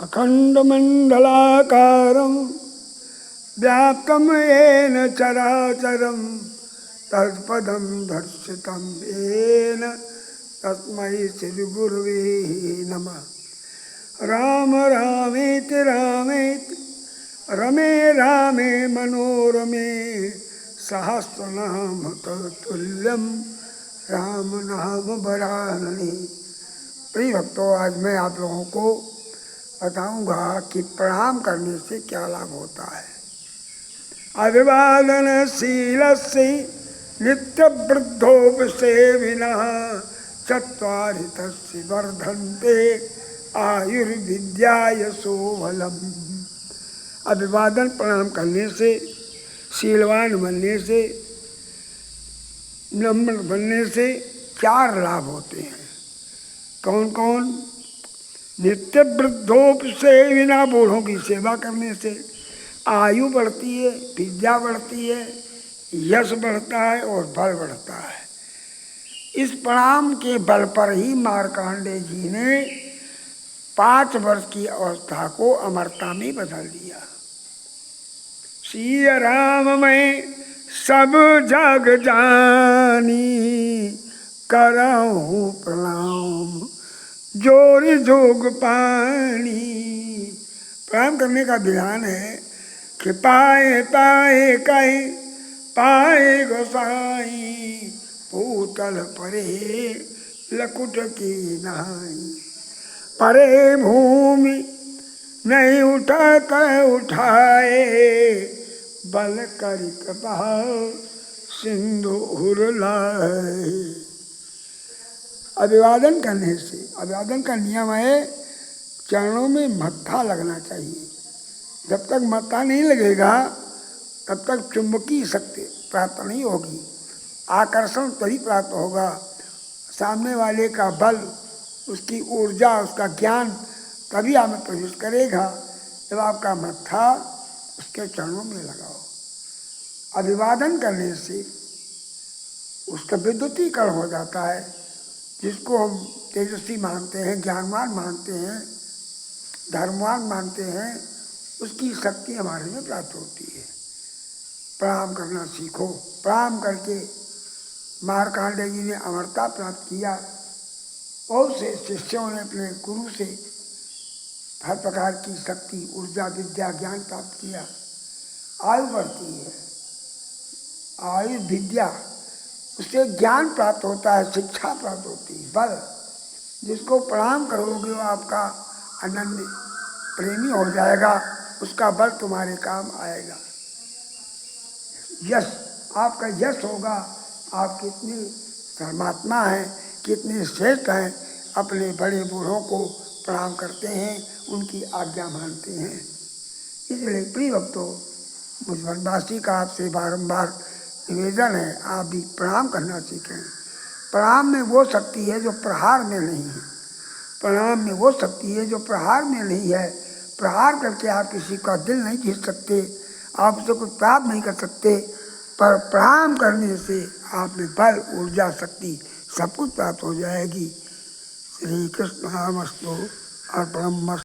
अखण्डमण्डलाकारं व्याप्तं येन चराचरं तत्पदं दर्शितं येन तस्मै श्रीगुरवे नमः। राम रामेति रामेति रमे रामे मनोरमे सहस्रनाम तत्तुल्यं राम नाम वरानने। प्रिय भक्तों, आज मैं आप लोगों को बताऊंगा कि प्रणाम करने से क्या लाभ होता है। अभिवादनशीलस्य नित्यवृद्धोपसेविनः चत्वारि तस्य वर्धन्ते आयुर्विद्यायसो बलम्। अभिवादन प्रणाम करने से, शीलवान बनने से, नम्र बनने से 4 लाभ होते हैं। कौन कौन? नित्य वृद्धोपसेविना, बूढ़ों की सेवा करने से आयु बढ़ती है, विद्या बढ़ती है, यश बढ़ता है और बल बढ़ता है। इस प्रणाम के बल पर ही मार्कंडेय जी ने 5 वर्ष की अवस्था को अमरता में बदल दिया। श्री राम मैं सब जग जानी, करहूँ प्रणाम जोर जोग पानी। प्रणाम करने का विधान है कि पाए पाए कहे पाए गोसाई, भूतल परे लकुट की नहाई। परे भूमि नहीं उठा कर उठाए, बल करि कृपा सिंधु हुरलाए। अभिवादन करने से, अभिवादन का नियम है चरणों में मत्था लगना चाहिए। जब तक मत्था नहीं लगेगा तब तक चुंबकीय शक्ति प्राप्त नहीं होगी, आकर्षण तभी प्राप्त होगा। सामने वाले का बल, उसकी ऊर्जा, उसका ज्ञान तभी हमें प्रवेश करेगा जब आपका मत्था उसके चरणों में लगाओ। अभिवादन करने से उसका विद्युतीकरण हो जाता है, जिसको हम तेजस्वी मानते हैं, ज्ञानवान मानते हैं, धर्मवान मानते हैं, उसकी शक्ति हमारे में प्राप्त होती है। प्रणाम करना सीखो। प्रणाम करके मार्कंडेय जी ने अमरता प्राप्त किया। बहुत से शिष्यों ने अपने गुरु से हर प्रकार की शक्ति, ऊर्जा, विद्या, ज्ञान प्राप्त किया। आयु बढ़ती है, आयु विद्या, उससे ज्ञान प्राप्त होता है, शिक्षा प्राप्त होती है, बल। जिसको प्रणाम करोगे वो आपका आनंद प्रेमी हो जाएगा, उसका बल तुम्हारे काम आएगा। यश, आपका यश होगा। आप कितने धर्मात्मा हैं, कितने श्रेष्ठ हैं, अपने बड़े बूढ़ों को प्रणाम करते हैं, उनकी आज्ञा मानते हैं। इसलिए प्रिय भक्तों, मुझ वनवासी का आपसे बारंबार निवेदन है, आप भी प्रणाम करना सीखें। प्रणाम में वो शक्ति है जो प्रहार में नहीं है। प्रणाम में वो शक्ति है जो प्रहार में नहीं है। प्रहार करके आप किसी का दिल नहीं जीत सकते, आप उसे कुछ प्राप्त नहीं कर सकते, पर प्रणाम करने से आप में बल, ऊर्जा, शक्ति सब कुछ प्राप्त हो जाएगी। श्री कृष्णामस्तु अर्पणमस्तु।